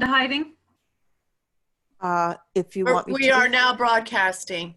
Hiding? If you want me We to. are now broadcasting.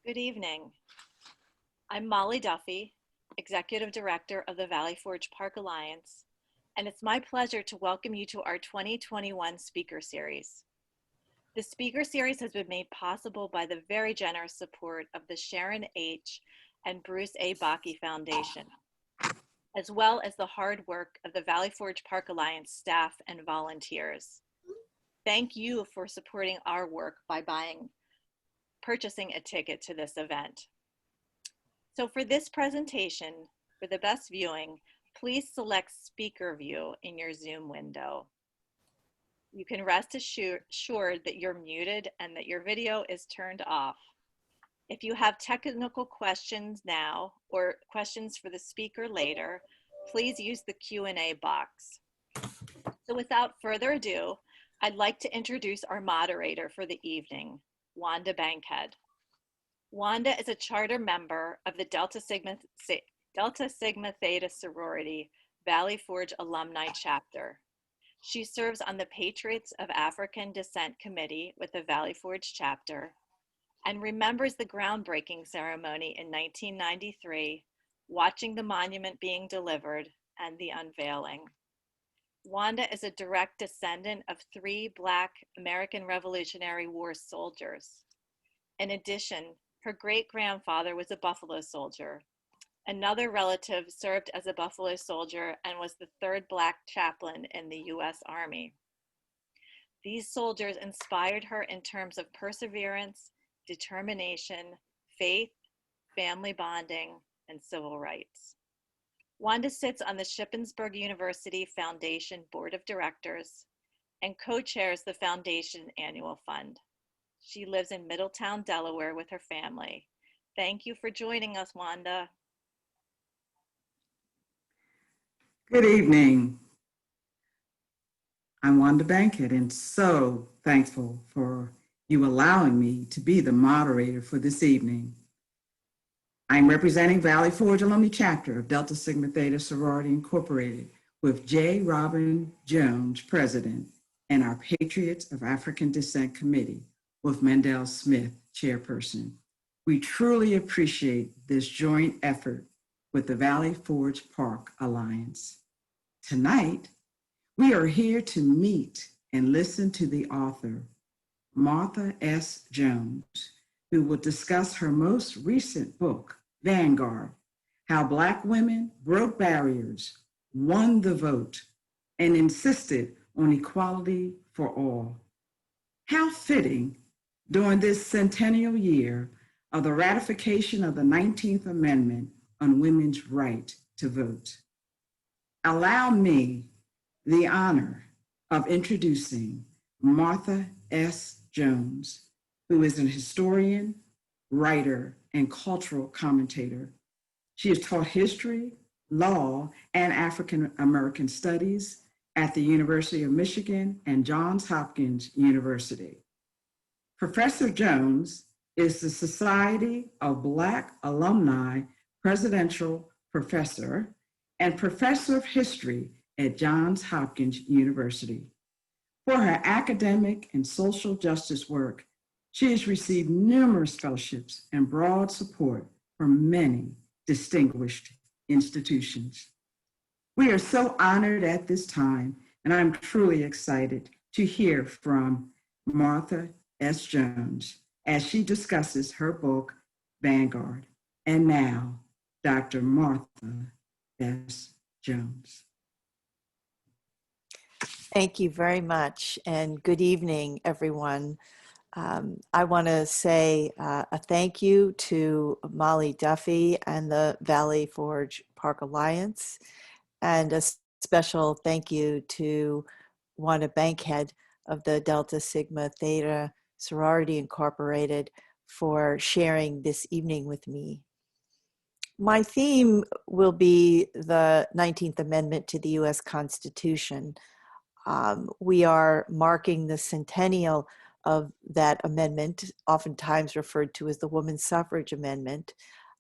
Good evening. I'm Molly Duffy, Executive Director of the Valley Forge Park Alliance, and it's my pleasure to welcome you to our 2021 Speaker Series. The Speaker Series has been made possible by the very generous support of the Sharon H. and Bruce A. Bakke Foundation, as well as the hard work of the Valley Forge Park Alliance staff and volunteers. Thank you for supporting our work by purchasing a ticket to this event. So for this presentation, for the best viewing, please select Speaker View in your Zoom window. You can rest assured that you're muted and that your video is turned off. If you have technical questions now or questions for the speaker later, please use the Q&A box. So without further ado, I'd like to introduce our moderator for the evening, Wanda Bankhead. Wanda is a charter member of the Delta Sigma Theta sorority Valley Forge Alumni Chapter. She serves on the Patriots of African Descent Committee with the Valley Forge chapter and remembers the groundbreaking ceremony in 1993, watching the monument being delivered and the unveiling. Wanda is a direct descendant of 3 Black American Revolutionary War soldiers. In addition, her great-grandfather was a Buffalo soldier. Another relative served as a Buffalo soldier and was the 3rd Black chaplain in the U.S. Army. These soldiers inspired her in terms of perseverance, determination, faith, family bonding, and civil rights. Wanda sits on the Shippensburg University Foundation Board of Directors and co-chairs the Foundation Annual Fund. She lives in Middletown, Delaware with her family. Thank you for joining us, Wanda. Good evening. I'm Wanda Bankhead and so thankful for you allowing me to be the moderator for this evening. I'm representing Valley Forge Alumni Chapter of Delta Sigma Theta Sorority Incorporated with J. Robin Jones, President, and our Patriots of African Descent Committee with Mendel Smith, Chairperson. We truly appreciate this joint effort with the Valley Forge Park Alliance. Tonight, we are here to meet and listen to the author, Martha S. Jones, who will discuss her most recent book, Vanguard, How Black Women Broke Barriers, Won the Vote, and Insisted on Equality for All. How fitting during this centennial year of the ratification of the 19th Amendment on women's right to vote. Allow me the honor of introducing Martha S. Jones, who is an historian, writer, and cultural commentator. She has taught history, law, and African American studies at the University of Michigan and Johns Hopkins University. Professor Jones is the Society of Black Alumni Presidential Professor and Professor of History at Johns Hopkins University. For her academic and social justice work, she has received numerous fellowships and broad support from many distinguished institutions. We are so honored at this time, and I'm truly excited to hear from Martha S. Jones as she discusses her book, Vanguard. And now, Dr. Martha S. Jones. Thank you very much, and good evening, everyone. I want to say a thank you to Molly Duffy and the Valley Forge Park Alliance, and a special thank you to Wanda Bankhead of the Delta Sigma Theta Sorority Incorporated for sharing this evening with me. My theme will be the 19th Amendment to the U.S. Constitution. We are marking the centennial of that amendment, oftentimes referred to as the Women's Suffrage Amendment.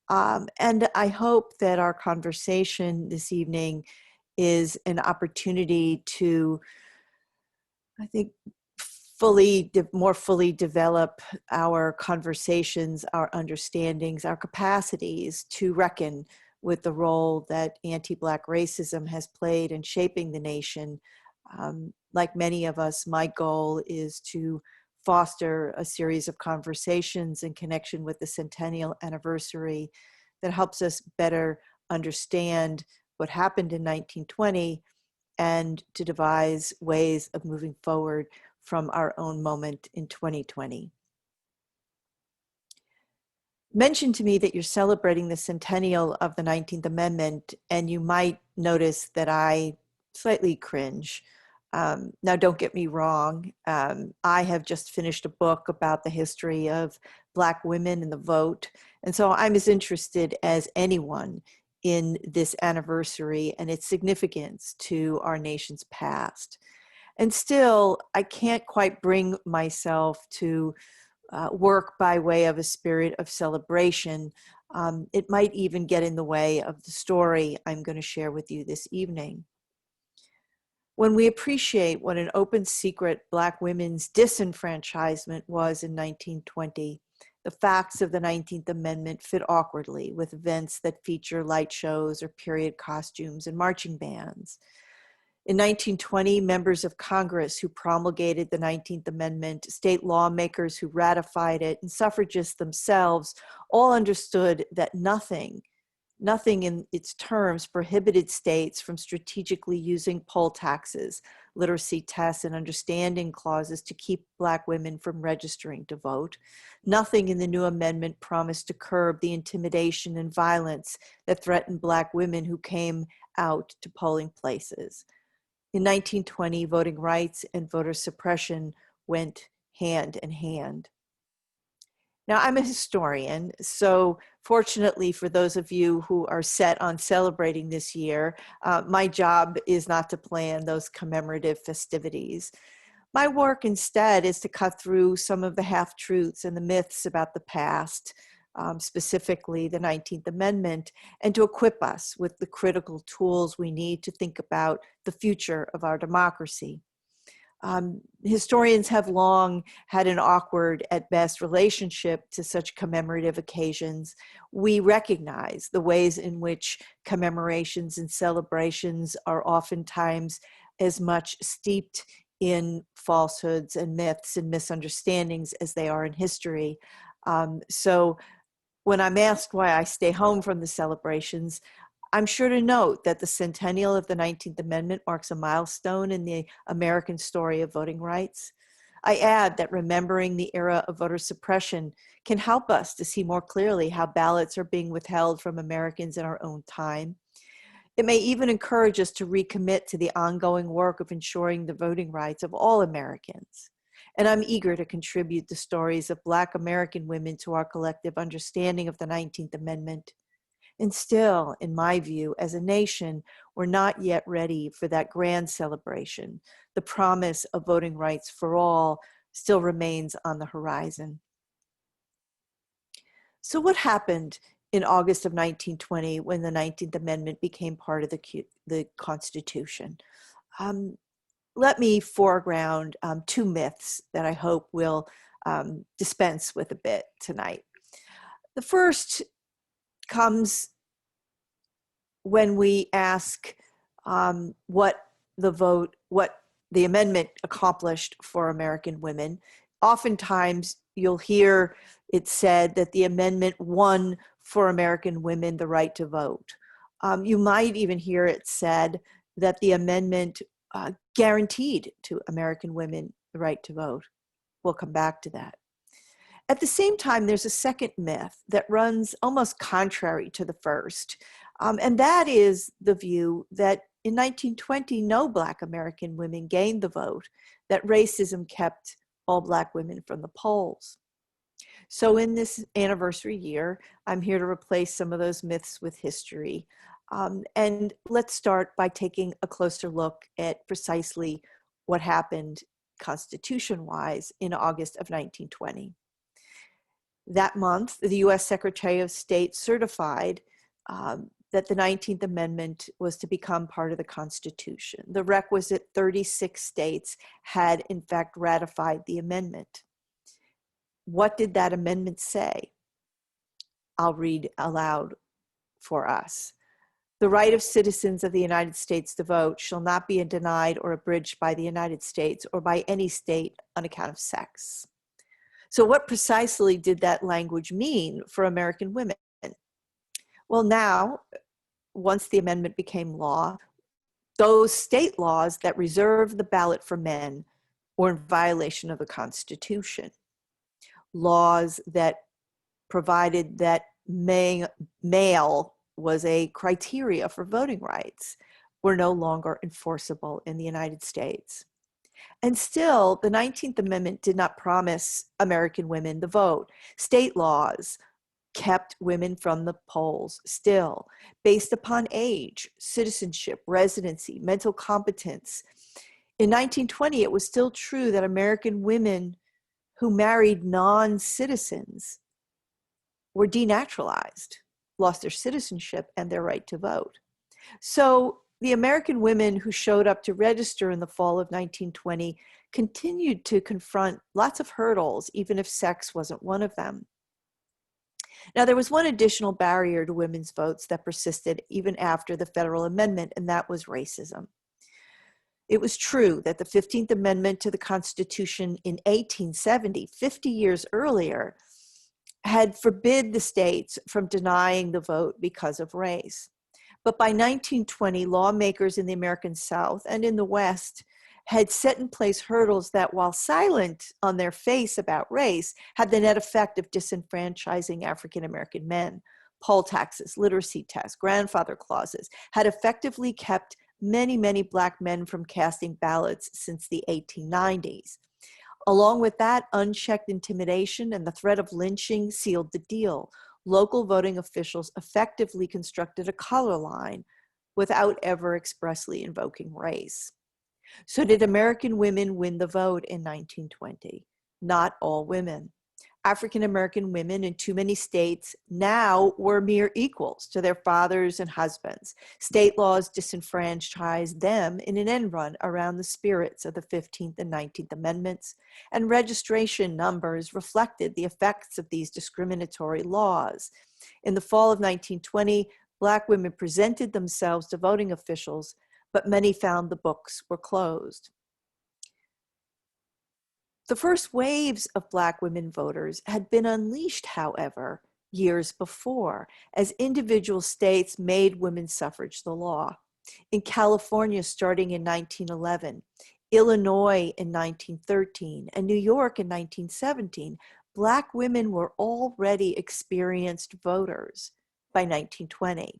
And I hope that our conversation this evening is an opportunity to, I think, more fully develop our conversations, our understandings, our capacities to reckon with the role that anti-Black racism has played in shaping the nation. Like many of us, my goal is to foster a series of conversations in connection with the centennial anniversary that helps us better understand what happened in 1920 and to devise ways of moving forward from our own moment in 2020. Mentioned to me that you're celebrating the centennial of the 19th Amendment, and you might notice that I slightly cringe. Now, don't get me wrong. I have just finished a book about the history of Black women and the vote. And so I'm as interested as anyone in this anniversary and its significance to our nation's past. And still, I can't quite bring myself to work by way of a spirit of celebration. It might even get in the way of the story I'm going to share with you this evening. When we appreciate what an open secret Black women's disenfranchisement was in 1920, the facts of the 19th Amendment fit awkwardly with events that feature light shows or period costumes and marching bands. In 1920, members of Congress who promulgated the 19th Amendment, state lawmakers who ratified it, and suffragists themselves all understood that nothing in its terms prohibited states from strategically using poll taxes, literacy tests, and understanding clauses to keep Black women from registering to vote. Nothing in the new amendment promised to curb the intimidation and violence that threatened Black women who came out to polling places. In 1920, voting rights and voter suppression went hand in hand. Now, I'm a historian, so fortunately for those of you who are set on celebrating this year, my job is not to plan those commemorative festivities. My work instead is to cut through some of the half-truths and the myths about the past, specifically the 19th Amendment, and to equip us with the critical tools we need to think about the future of our democracy. Historians have long had an awkward, at best, relationship to such commemorative occasions. We recognize the ways in which commemorations and celebrations are oftentimes as much steeped in falsehoods and myths and misunderstandings as they are in history. So when I'm asked why I stay home from the celebrations, I'm sure to note that the centennial of the 19th Amendment marks a milestone in the American story of voting rights. I add that remembering the era of voter suppression can help us to see more clearly how ballots are being withheld from Americans in our own time. It may even encourage us to recommit to the ongoing work of ensuring the voting rights of all Americans. And I'm eager to contribute the stories of Black American women to our collective understanding of the 19th Amendment. And still, in my view, as a nation, we're not yet ready for that grand celebration. The promise of voting rights for all still remains on the horizon. So what happened in August of 1920 when the 19th Amendment became part of the Constitution? Let me foreground two myths that I hope will dispense with a bit tonight. The first comes when we ask what the amendment accomplished for American women. Oftentimes you'll hear it said that the amendment won for American women the right to vote. You might even hear it said that the amendment guaranteed to American women the right to vote. We'll come back to that. At the same time, there's a second myth that runs almost contrary to the first, and that is the view that in 1920, no Black American women gained the vote, that racism kept all Black women from the polls. So in this anniversary year, I'm here to replace some of those myths with history. And let's start by taking a closer look at precisely what happened constitution-wise in August of 1920. That month, the US Secretary of State certified that the 19th Amendment was to become part of the Constitution. The requisite 36 states had in fact ratified the amendment. What did that amendment say? I'll read aloud for us. The right of citizens of the United States to vote shall not be denied or abridged by the United States or by any state on account of sex. So what precisely did that language mean for American women? Well, now, once the amendment became law, those state laws that reserve the ballot for men were in violation of the Constitution. Laws that provided that male was a criteria for voting rights were no longer enforceable in the United States. And still, the 19th Amendment did not promise American women the vote. State laws kept women from the polls still, based upon age, citizenship, residency, mental competence. In 1920, it was still true that American women who married non-citizens were denaturalized, lost their citizenship and their right to vote. So the American women who showed up to register in the fall of 1920 continued to confront lots of hurdles, even if sex wasn't one of them. Now, there was one additional barrier to women's votes that persisted even after the federal amendment, and that was racism. It was true that the 15th Amendment to the Constitution in 1870, 50 years earlier, had forbid the states from denying the vote because of race. But by 1920, lawmakers in the American South and in the West had set in place hurdles that, while silent on their face about race, had the net effect of disenfranchising African American men. Poll taxes, literacy tests, grandfather clauses had effectively kept many, many Black men from casting ballots since the 1890s. Along with that, unchecked intimidation and the threat of lynching sealed the deal. Local voting officials effectively constructed a color line without ever expressly invoking race. So did American women win the vote in 1920? Not all women. African American women in too many states now were mere equals to their fathers and husbands. State laws disenfranchised them in an end run around the spirits of the 15th and 19th Amendments, and registration numbers reflected the effects of these discriminatory laws. In the fall of 1920, Black women presented themselves to voting officials, but many found the books were closed. The first waves of Black women voters had been unleashed, however, years before, as individual states made women's suffrage the law. In California, starting in 1911, Illinois in 1913, and New York in 1917, Black women were already experienced voters by 1920.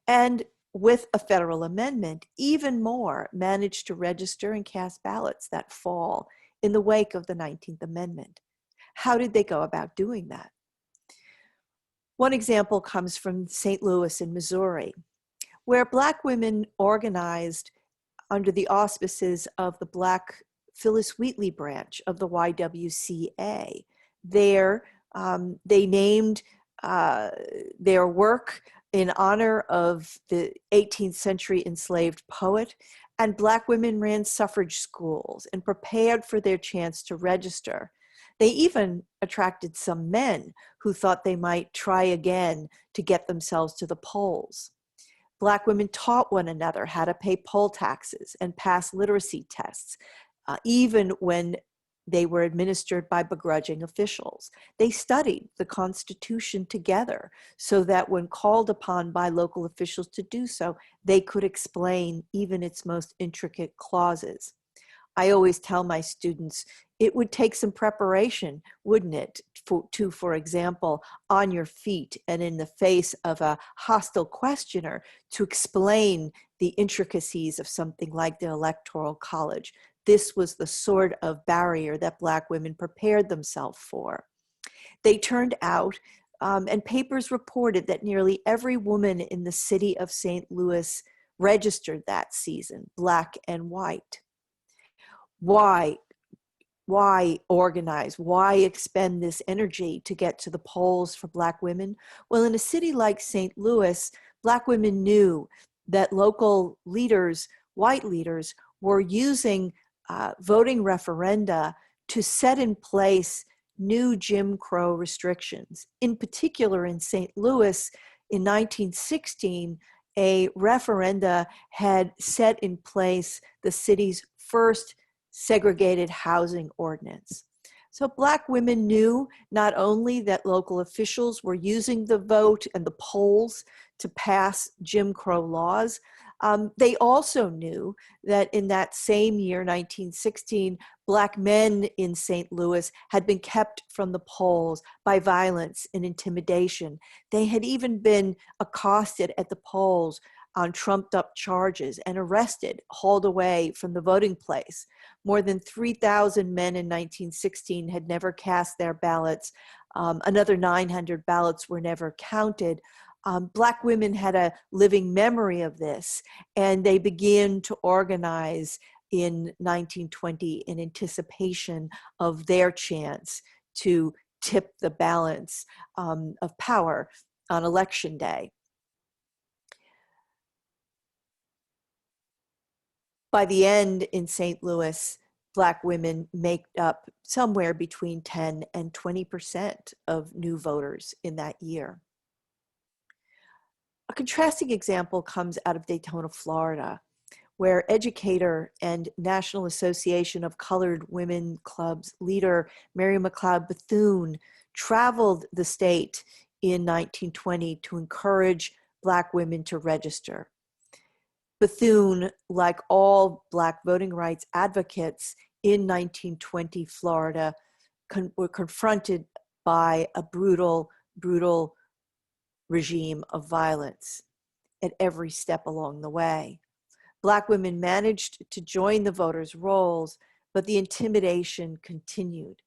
And with a federal amendment, even more managed to register and cast ballots that fall in the wake of the 19th Amendment. How did they go about doing that? One example comes from St. Louis in Missouri, where Black women organized under the auspices of the Black Phyllis Wheatley branch of the YWCA. There, they named their work in honor of the 18th century enslaved poet, and Black women ran suffrage schools and prepared for their chance to register. They even attracted some men who thought they might try again to get themselves to the polls. Black women taught one another how to pay poll taxes and pass literacy tests, even when they were administered by begrudging officials. They studied the Constitution together so that when called upon by local officials to do so, they could explain even its most intricate clauses. I always tell my students, it would take some preparation, wouldn't it, for example, on your feet and in the face of a hostile questioner to explain the intricacies of something like the Electoral College. This was the sort of barrier that Black women prepared themselves for. They turned out, and papers reported that nearly every woman in the city of St. Louis registered that season, Black and white. Why organize? Why expend this energy to get to the polls for Black women? Well, in a city like St. Louis, Black women knew that local leaders, white leaders, were using voting referenda to set in place new Jim Crow restrictions. In particular, in St. Louis, in 1916, a referenda had set in place the city's first segregated housing ordinance. So Black women knew not only that local officials were using the vote and the polls to pass Jim Crow laws, they also knew that in that same year, 1916, Black men in St. Louis had been kept from the polls by violence and intimidation. They had even been accosted at the polls on trumped up charges and arrested, hauled away from the voting place. More than 3,000 men in 1916 had never cast their ballots. Another 900 ballots were never counted. Black women had a living memory of this, and they began to organize in 1920 in anticipation of their chance to tip the balance of power on Election Day. By the end in St. Louis, Black women make up somewhere between 10 and 20% of new voters in that year. A contrasting example comes out of Daytona, Florida, where educator and National Association of Colored Women Clubs leader Mary McLeod Bethune traveled the state in 1920 to encourage Black women to register. Bethune, like all Black voting rights advocates in 1920 Florida, were confronted by a brutal regime of violence at every step along the way. Black women managed to join the voters' rolls, but the intimidation continued.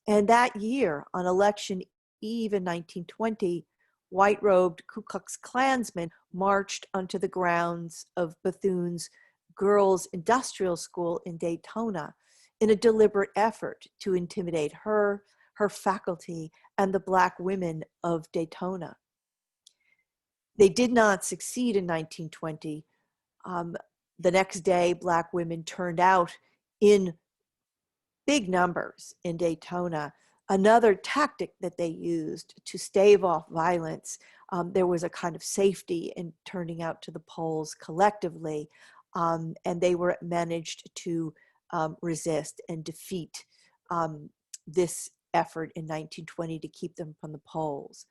And that year, on election eve in 1920, white-robed Ku Klux Klansmen marched onto the grounds of Bethune's Girls Industrial School in Daytona in a deliberate effort to intimidate her, her faculty, and the Black women of Daytona. They did not succeed in 1920. The next day, Black women turned out in big numbers in Daytona. Another tactic that they used to stave off violence, there was a kind of safety in turning out to the polls collectively, and they were managed to resist and defeat this effort in 1920 to keep them from the polls.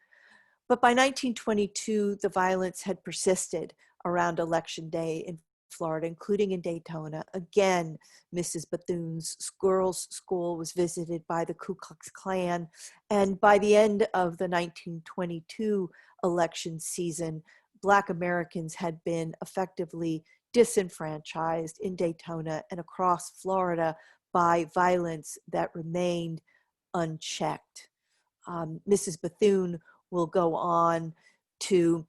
But by 1922, the violence had persisted around Election Day in Florida, including in Daytona. Again, Mrs. Bethune's girls' school was visited by the Ku Klux Klan. And by the end of the 1922 election season, Black Americans had been effectively disenfranchised in Daytona and across Florida by violence that remained unchecked. Mrs. Bethune will go on to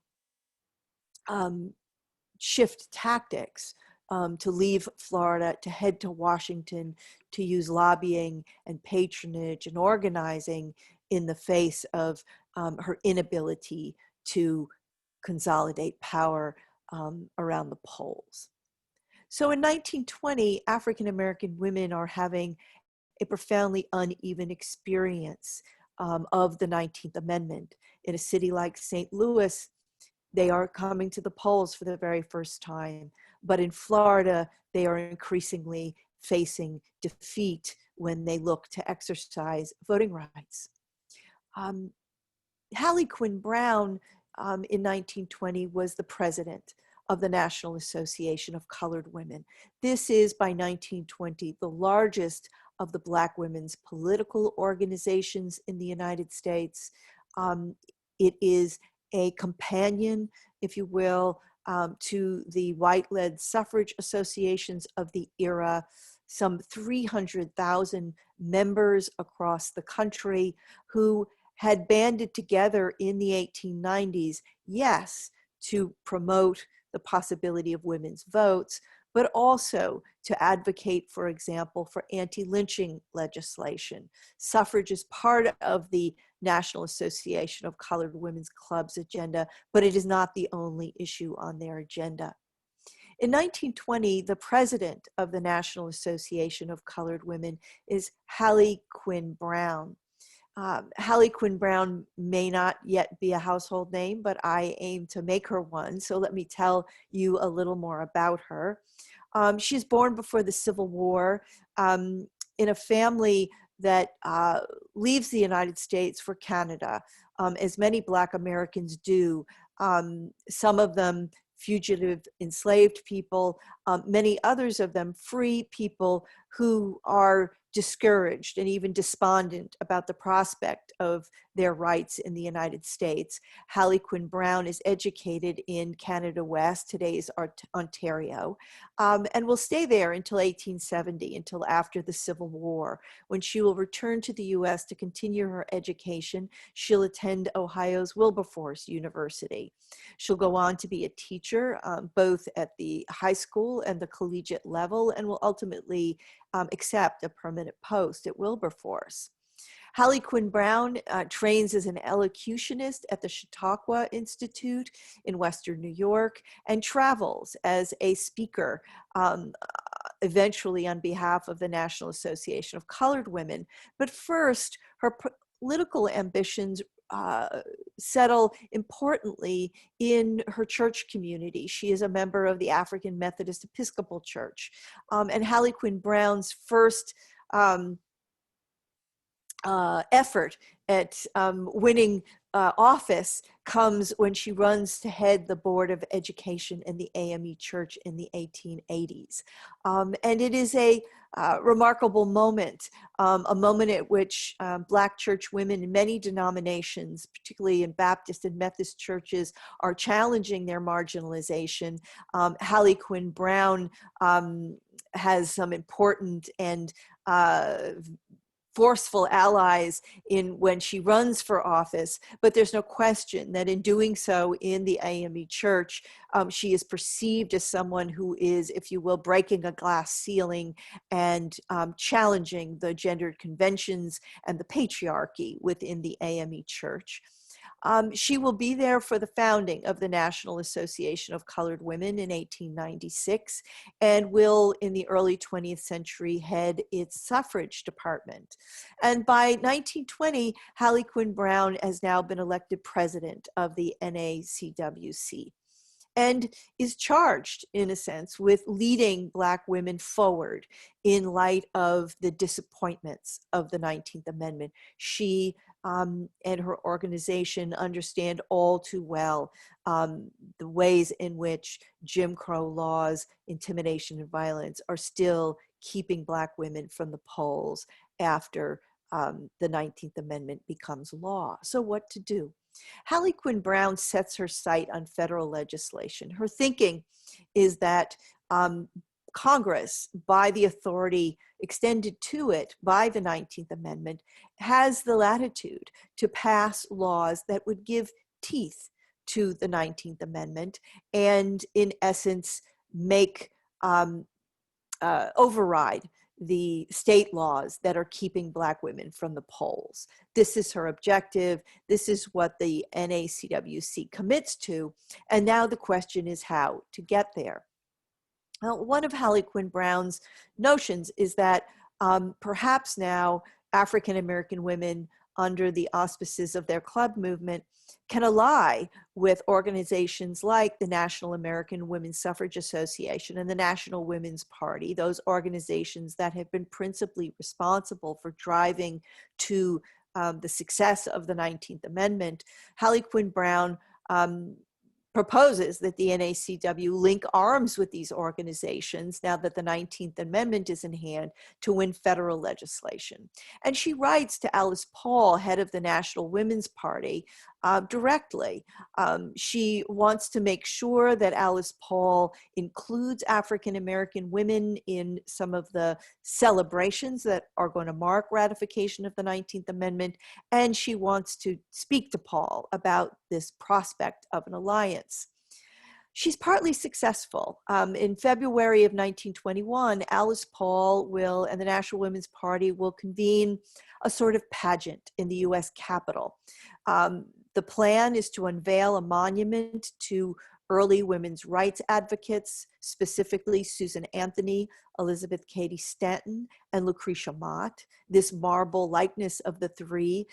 shift tactics, to leave Florida, to head to Washington, to use lobbying and patronage and organizing in the face of her inability to consolidate power around the polls. So in 1920, African American women are having a profoundly uneven experience of the 19th Amendment. In a city like St. Louis, they are coming to the polls for the very first time. But in Florida, they are increasingly facing defeat when they look to exercise voting rights. Hallie Quinn Brown in 1920 was the president of the National Association of Colored Women. This is, by 1920, the largest of the Black women's political organizations in the United States. It is a companion, if you will, to the white-led suffrage associations of the era, some 300,000 members across the country who had banded together in the 1890s, yes, to promote the possibility of women's votes, but also to advocate, for example, for anti-lynching legislation. Suffrage is part of the National Association of Colored Women's Club's agenda, but it is not the only issue on their agenda. In 1920, the president of the National Association of Colored Women is Hallie Quinn Brown. Hallie Quinn Brown may not yet be a household name, but I aim to make her one. So let me tell you a little more about her. She's born before the Civil War in a family that leaves the United States for Canada, as many Black Americans do. Some of them fugitive enslaved people, many others of them free people who are discouraged and even despondent about the prospect of their rights in the United States. Hallie Quinn Brown is educated in Canada West, today's Ontario, and will stay there until 1870, until after the Civil War, when she will return to the US to continue her education. She'll attend Ohio's Wilberforce University. She'll go on to be a teacher, both at the high school and the collegiate level, and will ultimately accept a permanent post at Wilberforce. Hallie Quinn Brown trains as an elocutionist at the Chautauqua Institute in Western New York and travels as a speaker, eventually on behalf of the National Association of Colored Women. But first, her political ambitions settle importantly in her church community. She is a member of the African Methodist Episcopal Church. And Hallie Quinn Brown's first effort at winning office comes when she runs to head the Board of Education in the AME Church in the 1880s. And it is a remarkable moment, a moment at which Black church women in many denominations, particularly in Baptist and Methodist churches, are challenging their marginalization. Hallie Quinn Brown has some important and forceful allies in when she runs for office, but there's no question that in doing so in the AME Church, she is perceived as someone who is, if you will, breaking a glass ceiling and challenging the gendered conventions and the patriarchy within the AME Church. She will be there for the founding of the National Association of Colored Women in 1896 and will, in the early 20th century, head its suffrage department. And by 1920, Hallie Quinn Brown has now been elected president of the NACWC and is charged, in a sense, with leading Black women forward in light of the disappointments of the 19th Amendment. She and her organization understand all too well the ways in which Jim Crow laws, intimidation, and violence are still keeping Black women from the polls after the 19th Amendment becomes law. So what to do? Hallie Quinn Brown sets her sight on federal legislation. Her thinking is that Congress, by the authority extended to it by the 19th Amendment, has the latitude to pass laws that would give teeth to the 19th Amendment and, in essence, make override the state laws that are keeping Black women from the polls. This is her objective. This is what the NACWC commits to. And now the question is how to get there. Well, one of Hallie Quinn Brown's notions is that perhaps now African-American women, under the auspices of their club movement, can ally with organizations like the National American Women's Suffrage Association and the National Women's Party, those organizations that have been principally responsible for driving to the success of the 19th Amendment. Hallie Quinn Brown proposes that the NACW link arms with these organizations now that the 19th Amendment is in hand to win federal legislation. And she writes to Alice Paul, head of the National Women's Party, directly. She wants to make sure that Alice Paul includes African-American women in some of the celebrations that are going to mark ratification of the 19th Amendment, and she wants to speak to Paul about this prospect of an alliance. She's partly successful. In February of 1921, Alice Paul and the National Women's Party will convene a sort of pageant in the US Capitol. The plan is to unveil a monument to early women's rights advocates, specifically Susan Anthony, Elizabeth Cady Stanton, and Lucretia Mott. This marble likeness of the three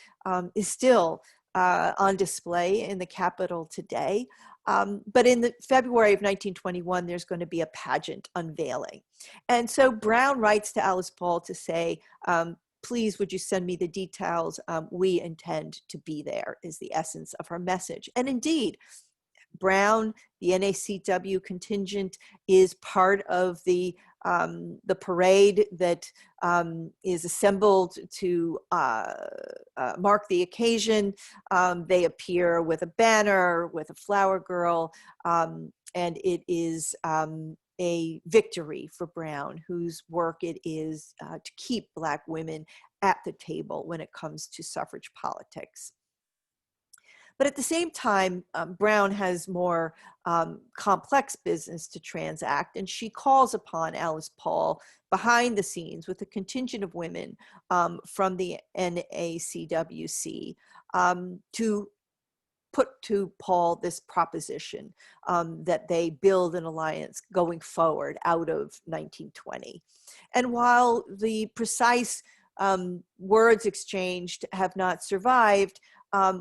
is still on display in the Capitol today. But in the February of 1921, there's going to be a pageant unveiling. And so Brown writes to Alice Paul to say, please, would you send me the details? We intend to be there, is the essence of her message. And indeed, Brown, the NACW contingent, is part of the parade that is assembled to mark the occasion. They appear with a banner, with a flower girl, and it is a victory for Brown, whose work it is to keep Black women at the table when it comes to suffrage politics. But at the same time, Brown has more complex business to transact, and she calls upon Alice Paul behind the scenes with a contingent of women from the NACWC to put to Paul this proposition that they build an alliance going forward out of 1920. And while the precise words exchanged have not survived,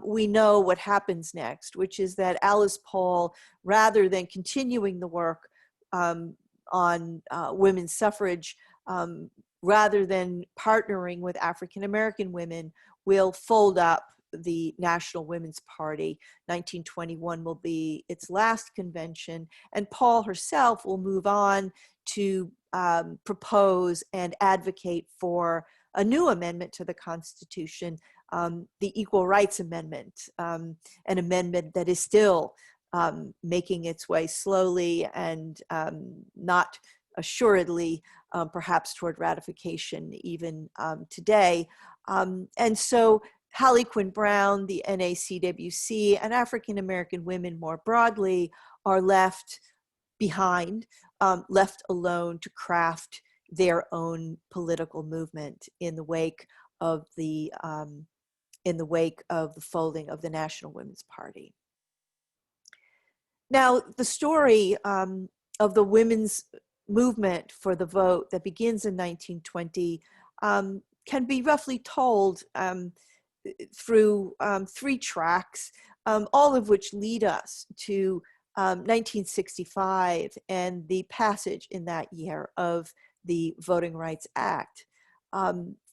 we know what happens next, which is that Alice Paul, rather than continuing the work on women's suffrage, rather than partnering with African-American women, will fold up the National Women's Party. 1921 will be its last convention, and Paul herself will move on to propose and advocate for a new amendment to the Constitution, the Equal Rights Amendment, an amendment that is still making its way slowly and not assuredly, perhaps toward ratification even today. And so Hallie Quinn Brown, the NACWC, and African American women more broadly are left behind, left alone to craft their own political movement in the wake of the folding of the National Women's Party. Now, the story of the women's movement for the vote that begins in 1920 can be roughly told through three tracks, all of which lead us to 1965 and the passage in that year of the Voting Rights Act.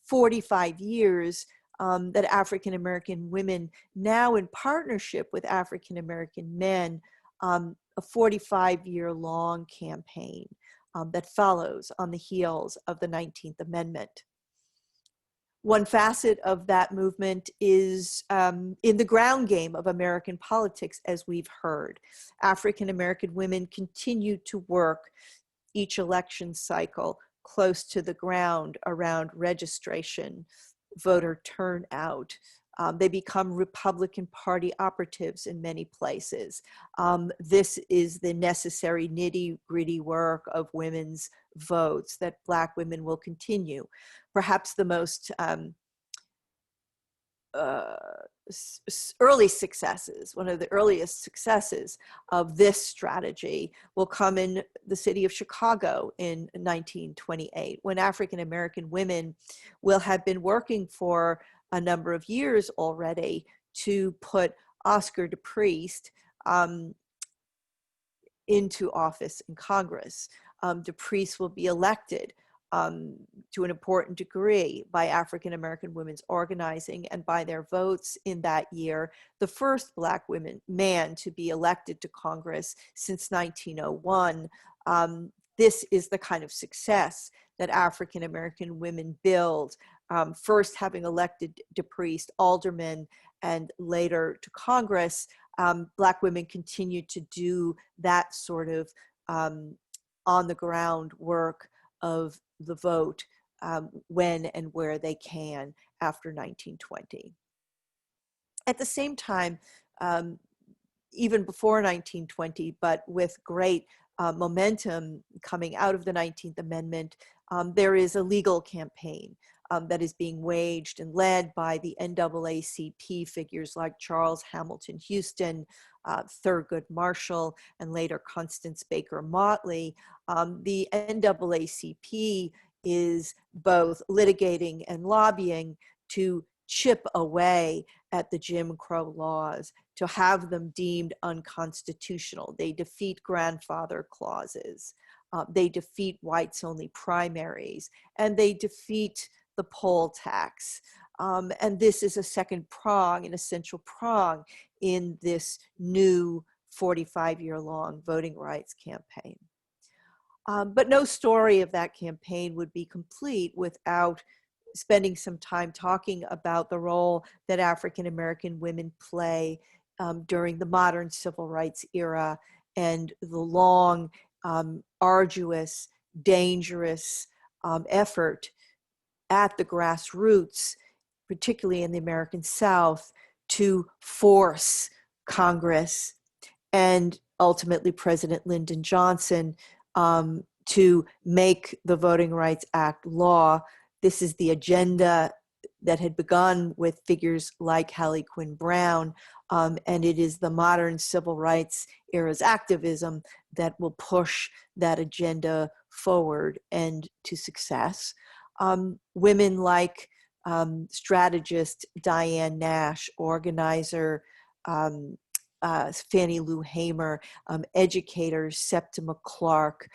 45 years that African American women, now in partnership with African American men, a 45-year-long campaign that follows on the heels of the 19th Amendment. One facet of that movement is in the ground game of American politics, as we've heard. African American women continue to work each election cycle close to the ground around registration, voter turnout. They become Republican Party operatives in many places. This is the necessary nitty-gritty work of women's votes that Black women will continue. Perhaps the most early successes, one of the earliest successes of this strategy will come in the city of Chicago in 1928, when African American women will have been working for a number of years already to put Oscar DePriest into office in Congress. DePriest will be elected to an important degree by African American women's organizing and by their votes in that year, the first Black man to be elected to Congress since 1901. This is the kind of success that African American women build, first having elected DePriest alderman and later to Congress. Black women continue to do that sort of on the ground work of the vote when and where they can after 1920. At the same time, even before 1920, but with great momentum coming out of the 19th Amendment, there is a legal campaign that is being waged and led by the NAACP figures like Charles Hamilton Houston, Thurgood Marshall, and later Constance Baker Motley. The NAACP is both litigating and lobbying to chip away at the Jim Crow laws, to have them deemed unconstitutional. They defeat grandfather clauses. They defeat whites-only primaries, and they defeat the poll tax. And this is a second prong, an essential prong in this new 45-year-long voting rights campaign. But no story of that campaign would be complete without spending some time talking about the role that African American women play during the modern civil rights era and the long, arduous, dangerous effort at the grassroots, particularly in the American South, to force Congress and ultimately President Lyndon Johnson to make the Voting Rights Act law. This is the agenda that had begun with figures like Hallie Quinn Brown, and it is the modern civil rights era's activism that will push that agenda forward and to success. Women like strategist Diane Nash, organizer Fannie Lou Hamer, educator Septima Clark,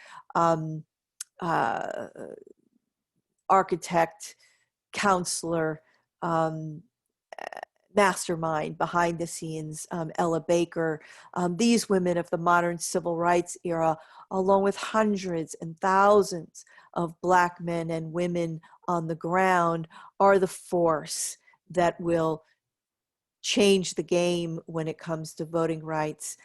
architect, counselor, mastermind behind the scenes, Ella Baker. These women of the modern civil rights era, along with hundreds and thousands of Black men and women on the ground, are the force that will change the game when it comes to voting rights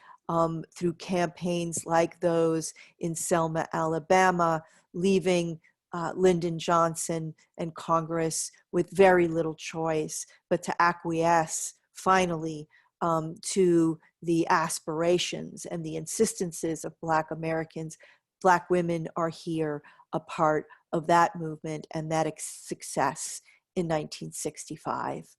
through campaigns like those in Selma, Alabama, leaving Lyndon Johnson and Congress with very little choice but to acquiesce finally to the aspirations and the insistences of Black Americans. Black women are here, a part of that movement and that success in 1965.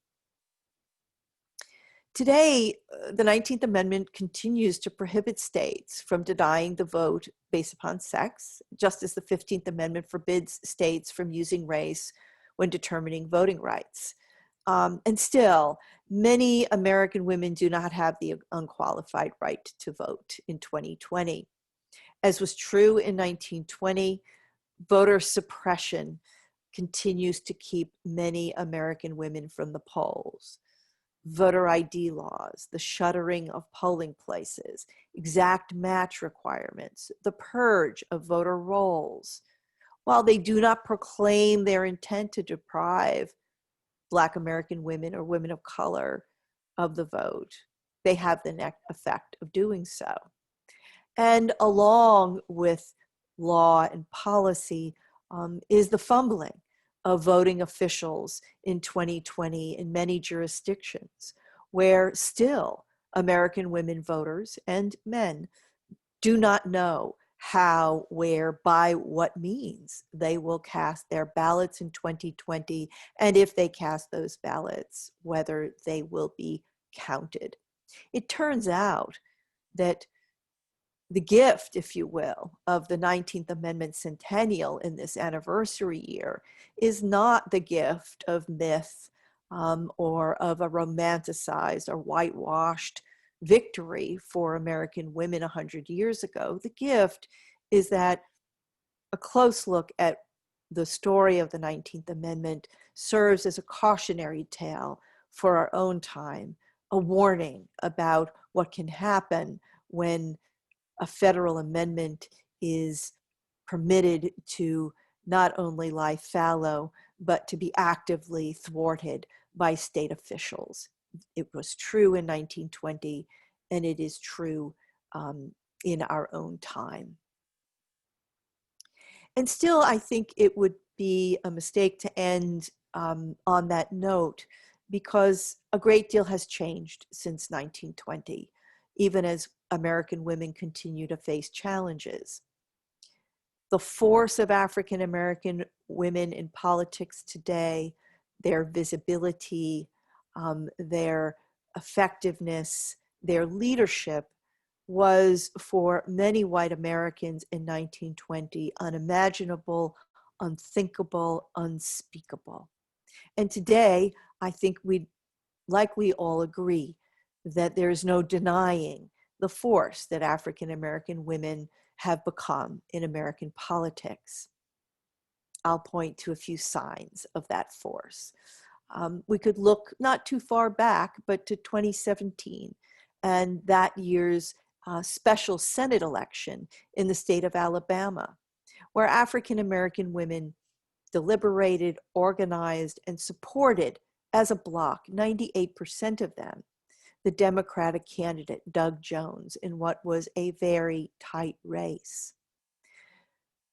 Today, the 19th Amendment continues to prohibit states from denying the vote based upon sex, just as the 15th Amendment forbids states from using race when determining voting rights. And still, many American women do not have the unqualified right to vote in 2020. As was true in 1920, voter suppression continues to keep many American women from the polls. Voter ID laws, the shuttering of polling places, exact match requirements, the purge of voter rolls. While they do not proclaim their intent to deprive Black American women or women of color of the vote, they have the net effect of doing so. And along with law and policy is the fumbling of voting officials in 2020 in many jurisdictions, where still American women voters and men do not know how, where, by what means they will cast their ballots in 2020, and if they cast those ballots, whether they will be counted. It turns out that the gift, if you will, of the 19th Amendment centennial in this anniversary year is not the gift of myth or of a romanticized or whitewashed victory for American women 100 years ago. The gift is that a close look at the story of the 19th Amendment serves as a cautionary tale for our own time, a warning about what can happen when a federal amendment is permitted to not only lie fallow, but to be actively thwarted by state officials. It was true in 1920, and it is true in our own time. And still, I think it would be a mistake to end on that note, because a great deal has changed since 1920, even as American women continue to face challenges. The force of African American women in politics today, their visibility, their effectiveness, their leadership was for many white Americans in 1920 unimaginable, unthinkable, unspeakable. And today, I think we'd likely all agree that there's no denying the force that African American women have become in American politics. I'll point to a few signs of that force. We could look not too far back, but to 2017 and that year's special Senate election in the state of Alabama, where African American women deliberated, organized, and supported as a bloc, 98% of them, the Democratic candidate, Doug Jones, in what was a very tight race.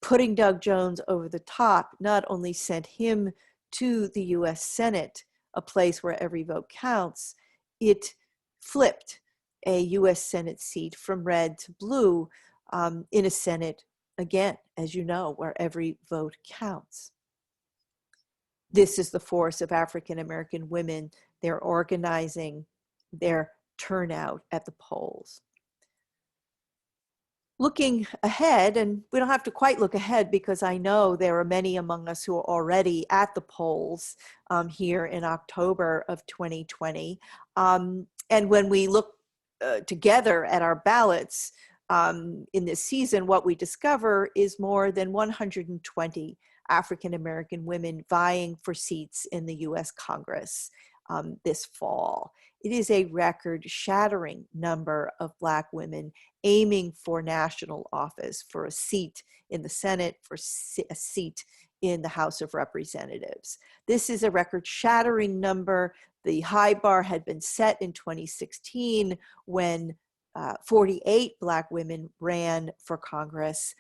Putting Doug Jones over the top not only sent him to the US Senate, a place where every vote counts, it flipped a US Senate seat from red to blue in a Senate, again, as you know, where every vote counts. This is the force of African American women, their organizing, their turnout at the polls. Looking ahead, and we don't have to quite look ahead because I know there are many among us who are already at the polls here in October of 2020. And when we look together at our ballots in this season, what we discover is more than 120 African American women vying for seats in the US Congress this fall. It is a record-shattering number of Black women aiming for national office, for a seat in the Senate, for a seat in the House of Representatives. This is a record-shattering number. The high bar had been set in 2016 when 48 Black women ran for Congress.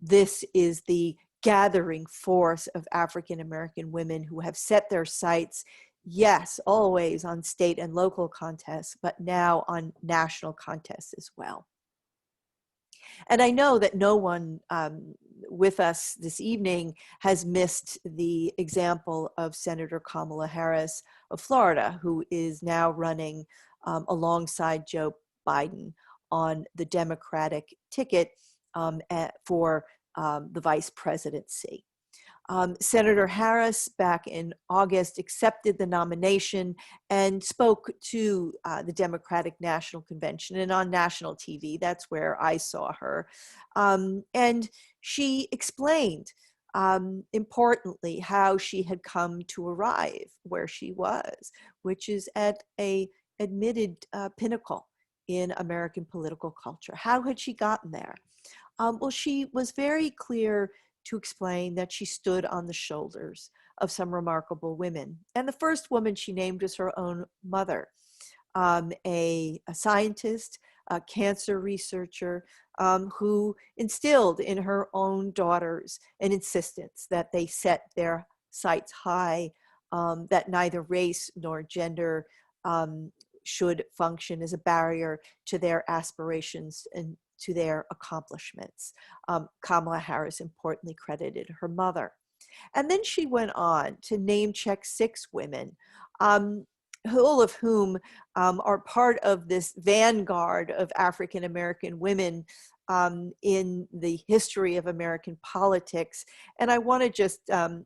This is the gathering force of African American women who have set their sights, yes, always on state and local contests, but now on national contests as well. And I know that no one with us this evening has missed the example of Senator Kamala Harris of Florida, who is now running alongside Joe Biden on the Democratic ticket for the vice presidency. Senator Harris, back in August, accepted the nomination and spoke to the Democratic National Convention and on national TV. That's where I saw her. And she explained, importantly, how she had come to arrive where she was, which is at a admitted pinnacle in American political culture. How had she gotten there? Well, she was very clear to explain that she stood on the shoulders of some remarkable women. And the first woman she named was her own mother, a scientist, a cancer researcher, who instilled in her own daughters an insistence that they set their sights high, that neither race nor gender should function as a barrier to their aspirations and to their accomplishments. Kamala Harris importantly credited her mother. And then she went on to name check 6 women, all of whom are part of this vanguard of African American women in the history of American politics. And I want to just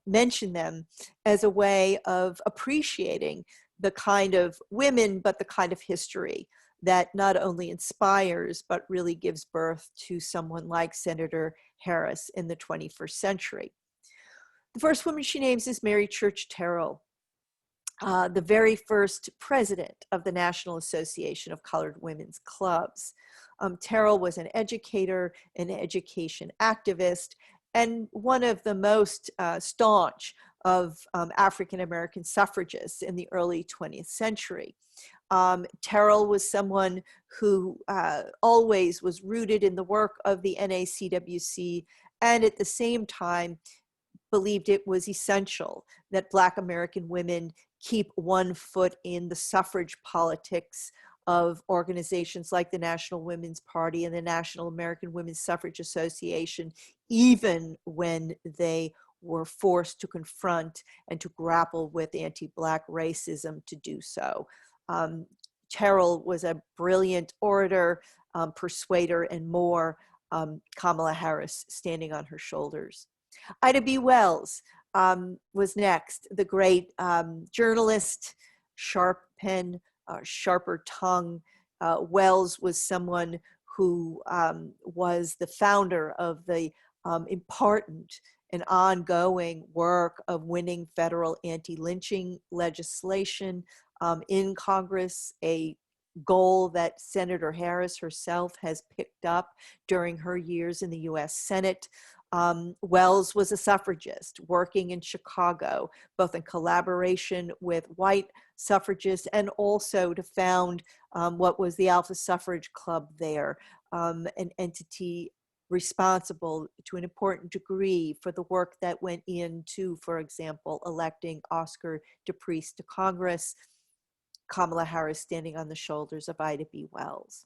mention them as a way of appreciating the kind of women, but the kind of history that not only inspires, but really gives birth to someone like Senator Harris in the 21st century. The first woman she names is Mary Church Terrell, the very first president of the National Association of Colored Women's Clubs. Terrell was an educator, an education activist, and one of the most staunch of African-American suffragists in the early 20th century. Terrell was someone who always was rooted in the work of the NACWC, and at the same time believed it was essential that Black American women keep one foot in the suffrage politics of organizations like the National Women's Party and the National American Women's Suffrage Association, even when they were forced to confront and to grapple with anti-Black racism to do so. Terrell was a brilliant orator, persuader, and more. Kamala Harris standing on her shoulders. Ida B. Wells was next, the great journalist, sharp pen, sharper tongue. Wells was someone who was the founder of the important and ongoing work of winning federal anti-lynching legislation in Congress, a goal that Senator Harris herself has picked up during her years in the US Senate. Wells was a suffragist working in Chicago, both in collaboration with white suffragists and also to found what was the Alpha Suffrage Club there, an entity responsible to an important degree for the work that went into, for example, electing Oscar DePriest to Congress. Kamala Harris standing on the shoulders of Ida B. Wells.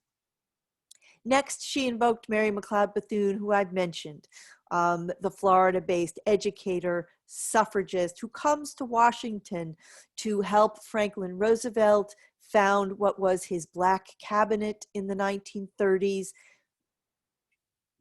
Next, she invoked Mary McLeod Bethune, who I've mentioned, the Florida-based educator, suffragist, who comes to Washington to help Franklin Roosevelt found what was his Black cabinet in the 1930s.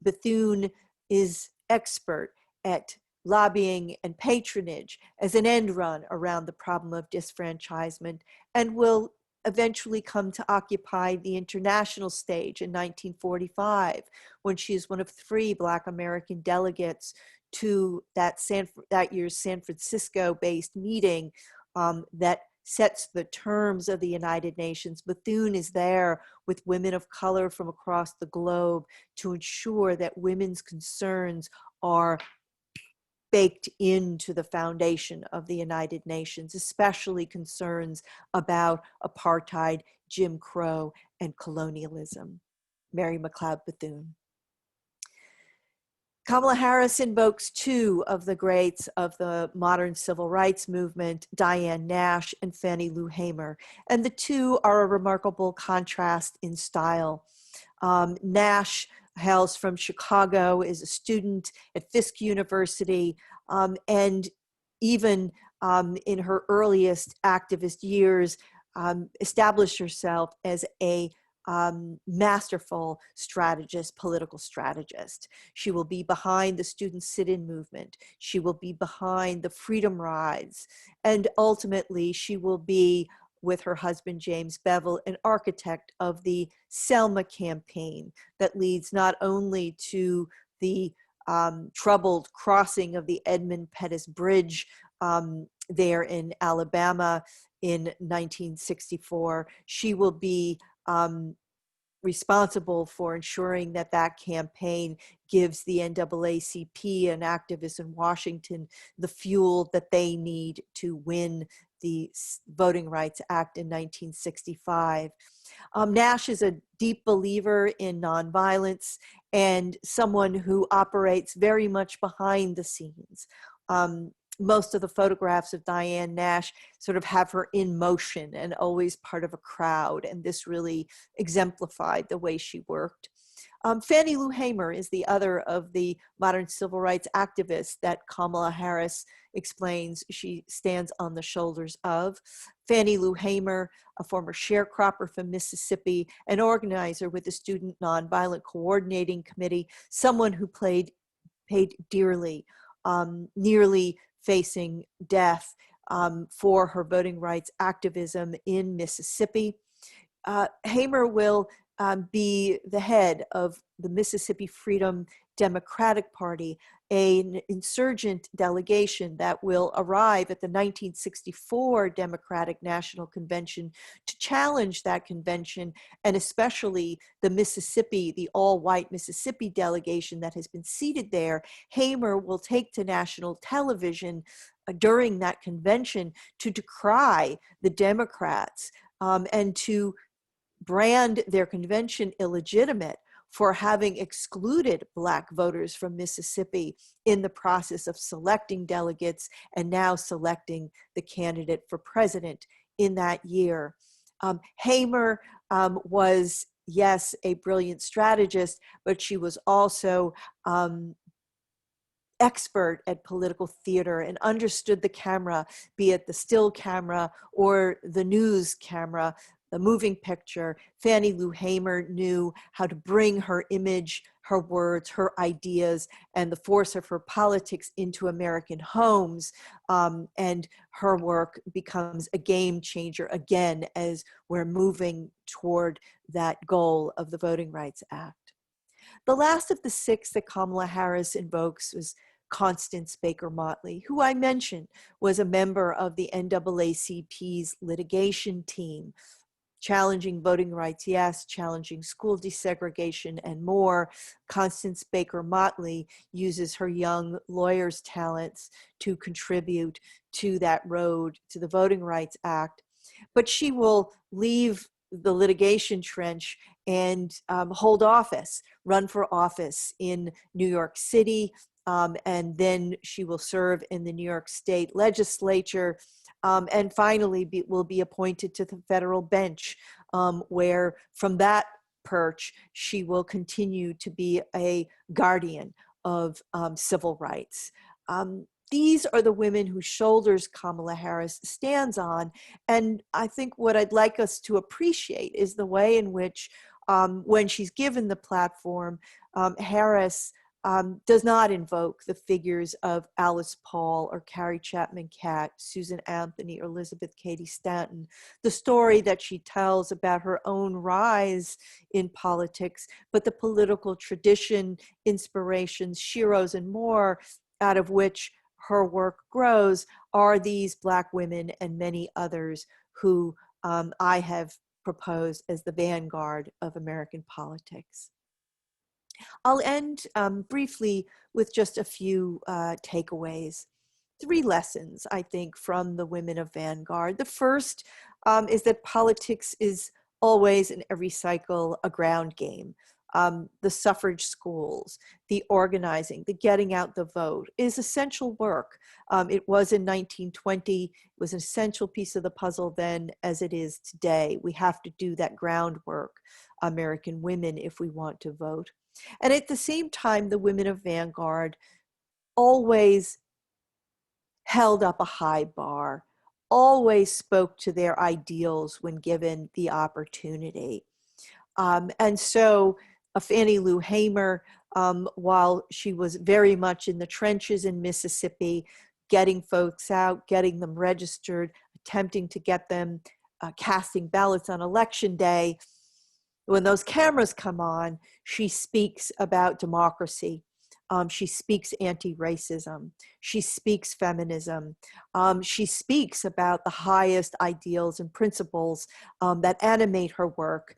Bethune is expert at lobbying and patronage as an end run around the problem of disfranchisement, and will eventually come to occupy the international stage in 1945 when she is one of 3 Black American delegates to that year's San Francisco-based meeting that sets the terms of the United Nations. Bethune is there with women of color from across the globe to ensure that women's concerns are baked into the foundation of the United Nations, especially concerns about apartheid, Jim Crow, and colonialism. Mary McLeod Bethune. Kamala Harris invokes two of the greats of the modern civil rights movement, Diane Nash and Fannie Lou Hamer, and the two are a remarkable contrast in style. Nash hails from Chicago, is a student at Fisk University, and even in her earliest activist years, established herself as a masterful strategist, political strategist. She will be behind the student sit-in movement. She will be behind the freedom rides. And ultimately, she will be, with her husband, James Bevel, an architect of the Selma campaign that leads not only to the troubled crossing of the Edmund Pettus Bridge there in Alabama in 1964, she will be responsible for ensuring that that campaign gives the NAACP and activists in Washington the fuel that they need to win the Voting Rights Act in 1965. Nash is a deep believer in nonviolence and someone who operates very much behind the scenes. Most of the photographs of Diane Nash sort of have her in motion and always part of a crowd, and this really exemplified the way she worked. Fannie Lou Hamer is the other of the modern civil rights activists that Kamala Harris explains she stands on the shoulders of. Fannie Lou Hamer, a former sharecropper from Mississippi, an organizer with the Student Nonviolent Coordinating Committee, someone who paid dearly, nearly facing death for her voting rights activism in Mississippi. Hamer will be the head of the Mississippi Freedom Democratic Party, an insurgent delegation that will arrive at the 1964 Democratic National Convention to challenge that convention, and especially the Mississippi, the all-white Mississippi delegation that has been seated there. Hamer will take to national television during that convention to decry the Democrats and to brand their convention illegitimate for having excluded Black voters from Mississippi in the process of selecting delegates and now selecting the candidate for president in that year. Hamer was, yes, a brilliant strategist, but she was also expert at political theater and understood the camera, be it the still camera or the news camera, the moving picture. Fannie Lou Hamer knew how to bring her image, her words, her ideas, and the force of her politics into American homes. And her work becomes a game changer again as we're moving toward that goal of the Voting Rights Act. The last of the six that Kamala Harris invokes was Constance Baker Motley, who I mentioned was a member of the NAACP's litigation team, challenging voting rights, yes, challenging school desegregation and more. Constance Baker Motley uses her young lawyer's talents to contribute to that road to the Voting Rights Act. But she will leave the litigation trench and hold office, run for office in New York City, and then she will serve in the New York State legislature, and finally will be appointed to the federal bench, where from that perch, she will continue to be a guardian of civil rights. These are the women whose shoulders Kamala Harris stands on. And I think what I'd like us to appreciate is the way in which, when she's given the platform, Harris does not invoke the figures of Alice Paul or Carrie Chapman Catt, Susan Anthony, or Elizabeth Cady Stanton, the story that she tells about her own rise in politics, but the political tradition, inspirations, sheroes, and more out of which her work grows are these Black women and many others who I have proposed as the vanguard of American politics. I'll end briefly with just a few takeaways. 3 lessons, I think, from the women of Vanguard. The first is that politics is always in every cycle a ground game. The suffrage schools, the organizing, the getting out the vote is essential work. It was in 1920, it was an essential piece of the puzzle then as it is today. We have to do that groundwork, American women, if we want to vote. And at the same time, the women of Vanguard always held up a high bar, always spoke to their ideals when given the opportunity. And so Fannie Lou Hamer, while she was very much in the trenches in Mississippi, getting folks out, getting them registered, attempting to get them casting ballots on election day, when those cameras come on, she speaks about democracy. She speaks anti-racism. She speaks feminism. She speaks about the highest ideals and principles that animate her work.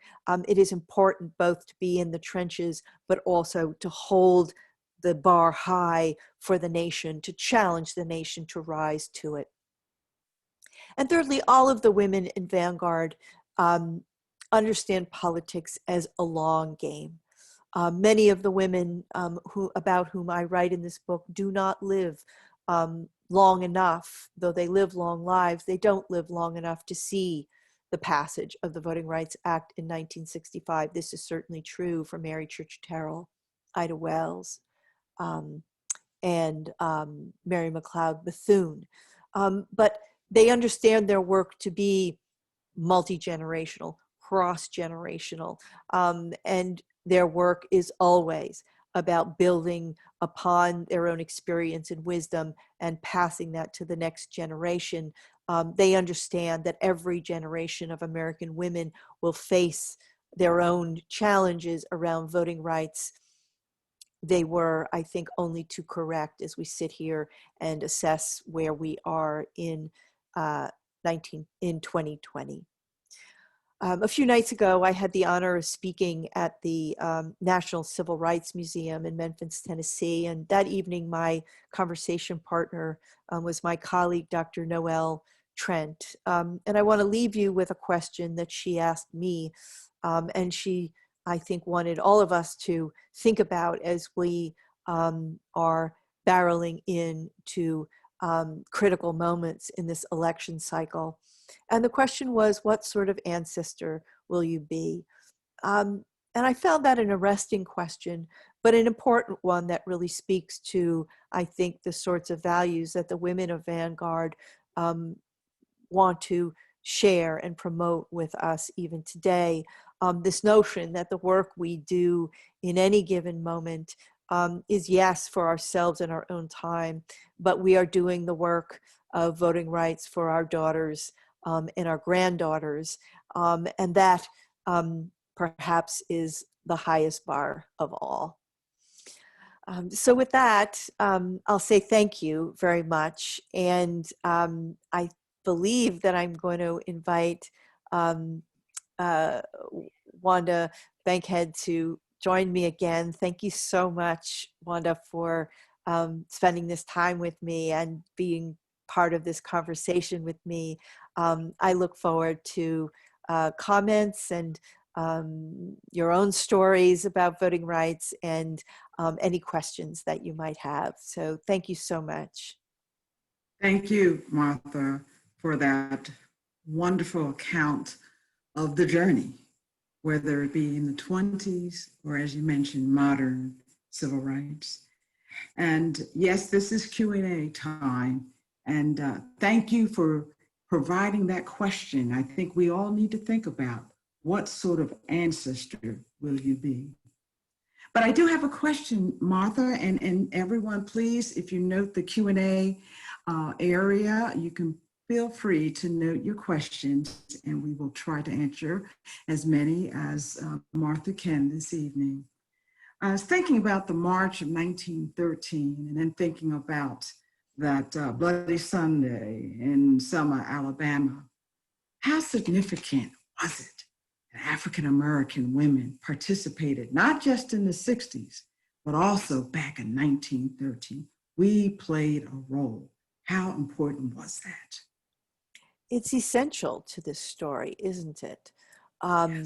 It is important both to be in the trenches, but also to hold the bar high for the nation, to challenge the nation to rise to it. And thirdly, all of the women in Vanguard understand politics as a long game. Many of the women about whom I write in this book do not live long enough, though they live long lives, they don't live long enough to see the passage of the Voting Rights Act in 1965. This is certainly true for Mary Church Terrell, Ida Wells, and Mary McLeod Bethune. But they understand their work to be multi-generational, cross-generational, and their work is always about building upon their own experience and wisdom and passing that to the next generation. They understand that every generation of American women will face their own challenges around voting rights. They were, I think, only too correct as we sit here and assess where we are in 2020. A few nights ago, I had the honor of speaking at the National Civil Rights Museum in Memphis, Tennessee. And that evening, my conversation partner was my colleague, Dr. Noelle Trent. And I want to leave you with a question that she asked me. And she, I think, wanted all of us to think about as we are barreling into critical moments in this election cycle. And the question was, what sort of ancestor will you be? And I found that an arresting question, but an important one that really speaks to, I think, the sorts of values that the women of Vanguard want to share and promote with us even today. This notion that the work we do in any given moment is, yes, for ourselves in our own time, but we are doing the work of voting rights for our daughters and our granddaughters, and that perhaps is the highest bar of all. So with that, I'll say thank you very much, and I believe that I'm going to invite Wanda Bankhead to join me again. Thank you so much, Wanda, for spending this time with me and being part of this conversation with me. I look forward to comments and your own stories about voting rights and any questions that you might have. So thank you so much. Thank you, Martha, for that wonderful account of the journey, whether it be in the 20s or, as you mentioned, modern civil rights. And yes, this is Q&A time. And thank you for providing that question. I think we all need to think about what sort of ancestor will you be? But I do have a question, Martha, and everyone, please, if you note the Q&A area, you can feel free to note your questions and we will try to answer as many as Martha can this evening. I was thinking about the March of 1913 and then thinking about that Bloody Sunday in Selma, Alabama. How significant was it that African-American women participated, not just in the 60s, but also back in 1913? We played a role. How important was that? It's essential to this story, isn't it? Um,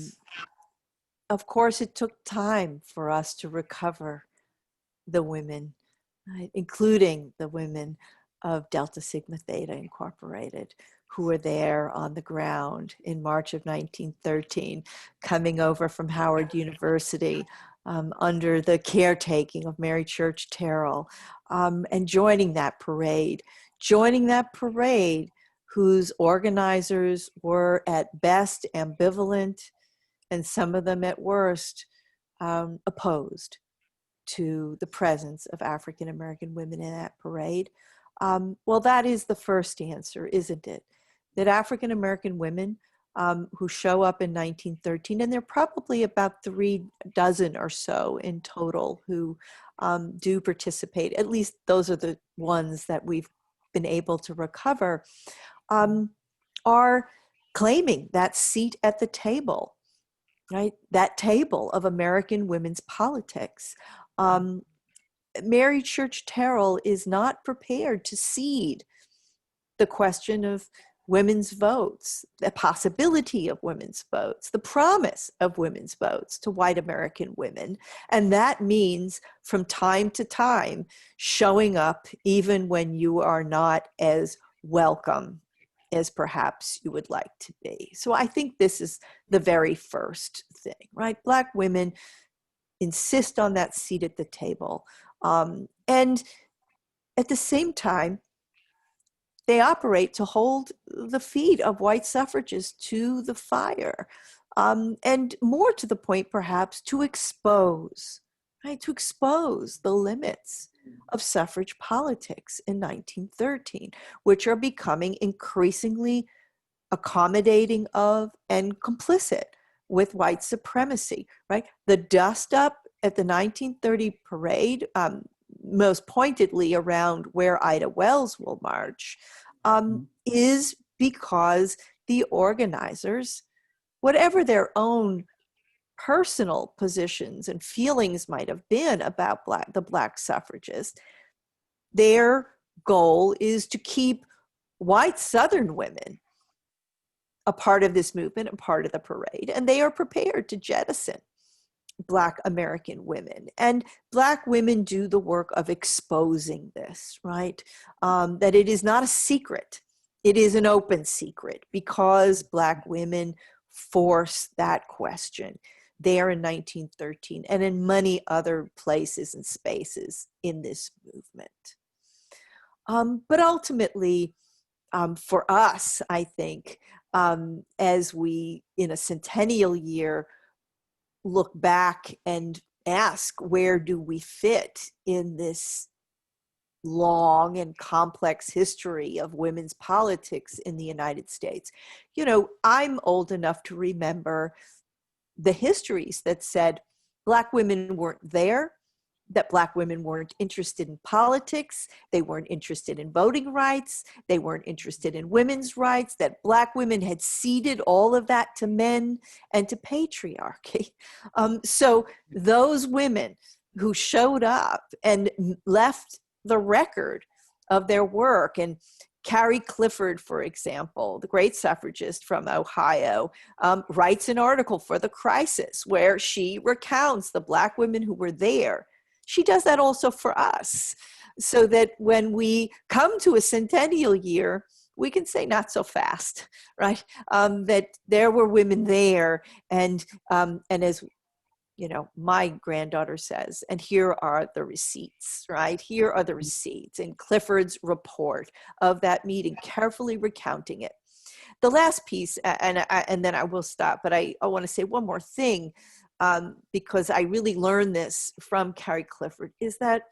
of course, it took time for us to recover the women, right, including the women of Delta Sigma Theta Incorporated, who were there on the ground in March of 1913, coming over from Howard University under the caretaking of Mary Church Terrell, and joining that parade, whose organizers were at best ambivalent and some of them at worst opposed to the presence of African American women in that parade. Well, that is the first answer, isn't it? That African American women who show up in 1913, and there are probably about 3 dozen or so in total who do participate, at least those are the ones that we've been able to recover, are claiming that seat at the table, right? That table of American women's politics. Mary Church Terrell is not prepared to cede the question of women's votes, the possibility of women's votes, the promise of women's votes to white American women. And that means from time to time showing up even when you are not as welcome as perhaps you would like to be. So I think this is the very first thing, right? Black women insist on that seat at the table. And at the same time, they operate to hold the feet of white suffragists to the fire. And more to the point, perhaps, to expose, right? To expose the limits of suffrage politics in 1913, which are becoming increasingly accommodating of and complicit with white supremacy, right? The dust up at the 1930 parade, most pointedly around where Ida Wells will march, is because the organizers, whatever their own personal positions and feelings might have been about the Black suffragists, their goal is to keep white Southern women a part of this movement, a part of the parade, and they are prepared to jettison Black American women. And Black women do the work of exposing this, right? That it is not a secret. It is an open secret because Black women force that question there in 1913 and in many other places and spaces in this movement. But ultimately, for us, I think, as we, in a centennial year, look back and ask, where do we fit in this long and complex history of women's politics in the United States? You know, I'm old enough to remember the histories that said Black women weren't there, that Black women weren't interested in politics, they weren't interested in voting rights, they weren't interested in women's rights, that Black women had ceded all of that to men and to patriarchy. So those women who showed up and left the record of their work, and Carrie Clifford, for example, the great suffragist from Ohio, writes an article for The Crisis where she recounts the Black women who were there. She does that also for us, so that when we come to a centennial year, we can say not so fast, right? That there were women there, and as you know, my granddaughter says, and here are the receipts, right? Here are the receipts in Clifford's report of that meeting, carefully recounting it. The last piece, and then I will stop, but I want to say one more thing, because I really learned this from Carrie Clifford, is that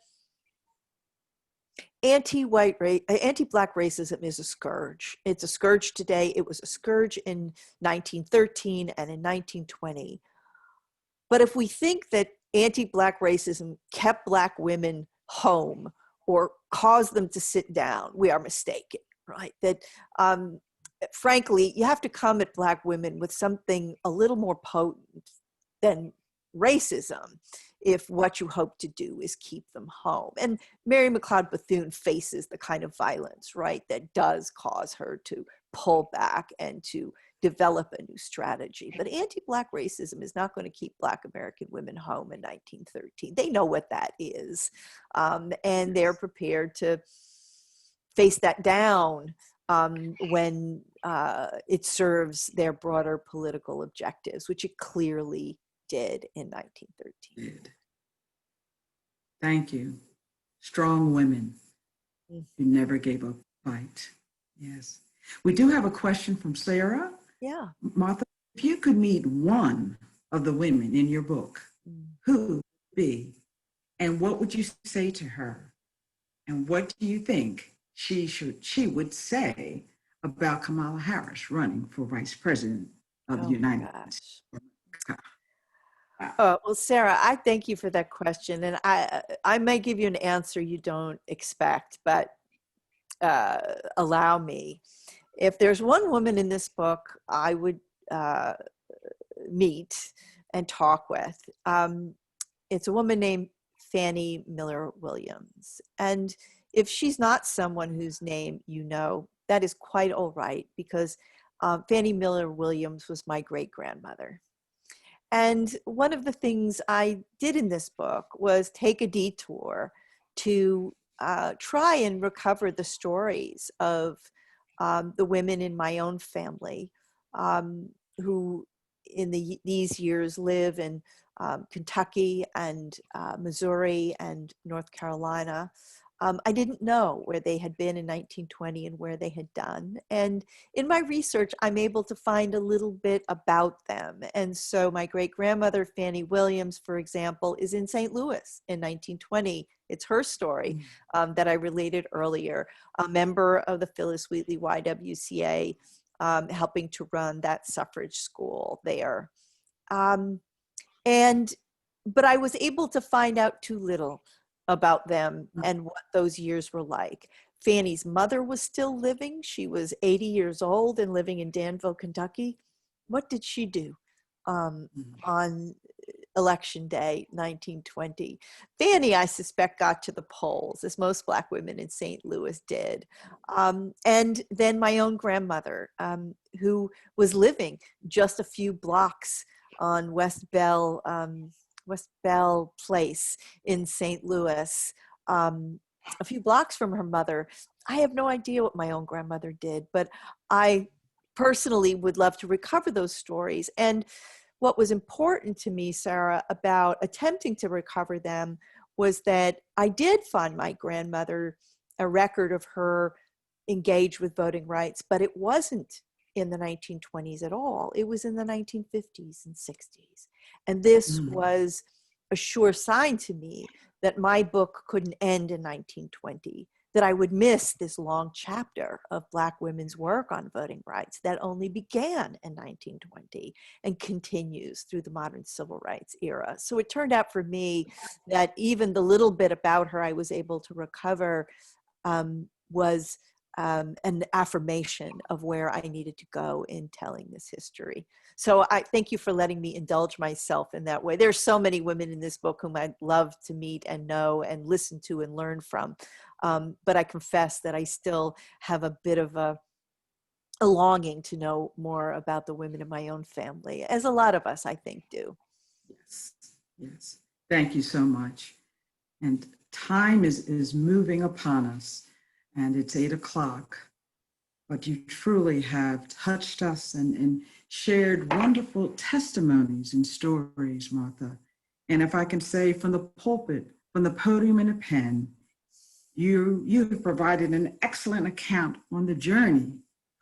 anti-Black racism is a scourge. It's a scourge today. It was a scourge in 1913 and in 1920. But if we think that anti-Black racism kept Black women home or caused them to sit down, we are mistaken, right? That frankly, you have to come at Black women with something a little more potent than racism if what you hope to do is keep them home. And Mary McLeod Bethune faces the kind of violence, right, that does cause her to pull back and to develop a new strategy. But anti-Black racism is not going to keep Black American women home in 1913. They know what that is, and they're prepared to face that down when it serves their broader political objectives, which it clearly did in 1913. Thank you. Strong women who never gave up the fight. Yes. We do have a question from Sarah. Yeah. Martha, if you could meet one of the women in your book, who would it be? And what would you say to her? And what do you think she would say about Kamala Harris running for vice president of the United States? Well, Sarah, I thank you for that question. And I may give you an answer you don't expect, but allow me. If there's one woman in this book I would meet and talk with, it's a woman named Fannie Miller Williams. And if she's not someone whose name you know, that is quite all right, because Fannie Miller Williams was my great-grandmother. And one of the things I did in this book was take a detour to try and recover the stories of the women in my own family who in these years live in Kentucky and Missouri and North Carolina. I didn't know where they had been in 1920 and where they had done. And in my research, I'm able to find a little bit about them. And so my great-grandmother, Fannie Williams, for example, is in St. Louis in 1920. It's her story that I related earlier, a member of the Phyllis Wheatley YWCA, helping to run that suffrage school there. But I was able to find out too little about them and what those years were like. Fannie's mother was still living. She was 80 years old and living in Danville, Kentucky. What did she do on Election Day, 1920? Fannie, I suspect, got to the polls, as most Black women in St. Louis did. And then my own grandmother, who was living just a few blocks on West Bell Place in St. Louis, a few blocks from her mother. I have no idea what my own grandmother did, but I personally would love to recover those stories. And what was important to me, Sarah, about attempting to recover them was that I did find my grandmother a record of her engaged with voting rights, but it wasn't in the 1920s at all. It was in the 1950s and 60s. And this was a sure sign to me that my book couldn't end in 1920, that I would miss this long chapter of Black women's work on voting rights that only began in 1920 and continues through the modern civil rights era. So it turned out for me that even the little bit about her I was able to recover was an affirmation of where I needed to go in telling this history. So I thank you for letting me indulge myself in that way. There's so many women in this book whom I'd love to meet and know and listen to and learn from. But I confess that I still have a bit of a longing to know more about the women in my own family, as a lot of us, I think, do. Yes, yes. Thank you so much. And time is moving upon us, and it's 8 o'clock, but you truly have touched us and shared wonderful testimonies and stories, Martha. And if I can say from the pulpit, from the podium and the pen, you have provided an excellent account on the journey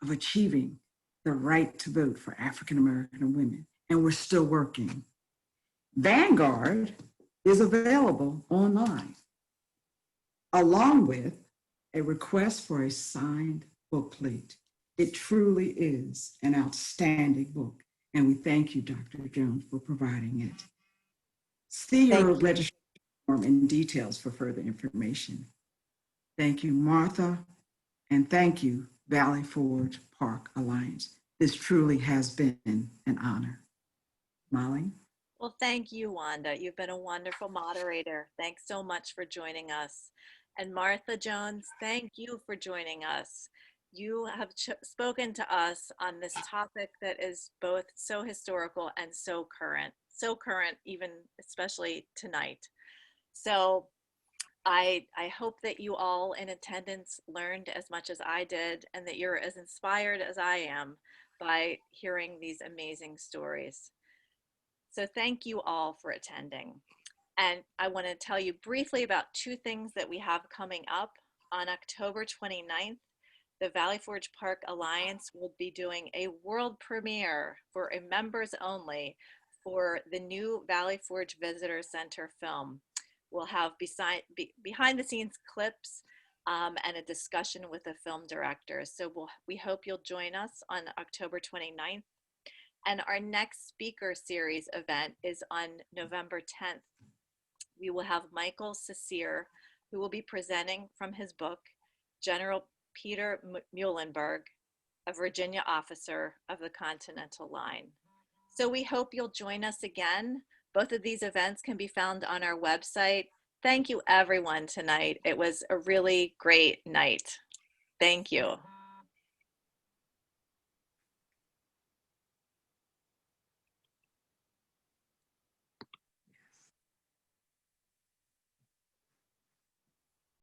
of achieving the right to vote for African American women, and we're still working. Vanguard is available online, along with a request for a signed booklet. It truly is an outstanding book, and we thank you, Dr. Jones, for providing it. See your registration form and details for further information. Thank you, Martha, and thank you, Valley Forge Park Alliance. This truly has been an honor. Molly? Well, thank you, Wanda. You've been a wonderful moderator. Thanks so much for joining us. And Martha Jones, thank you for joining us. you have spoken to us on this topic that is both so historical and so current, even especially tonight. So I hope that you all in attendance learned as much as I did, and that you're as inspired as I am by hearing these amazing stories. So thank you all for attending. And I want to tell you briefly about two things that we have coming up. On October 29th, the Valley Forge Park Alliance will be doing a world premiere for a members only for the new Valley Forge Visitor Center film. We'll have behind the scenes clips and a discussion with the film director. So we hope you'll join us on October 29th. And our next speaker series event is on November 10th. We will have Michael Cecere, who will be presenting from his book, General Peter Muhlenberg, a Virginia officer of the Continental Line. So we hope you'll join us again. Both of these events can be found on our website. Thank you everyone tonight. It was a really great night. Thank you.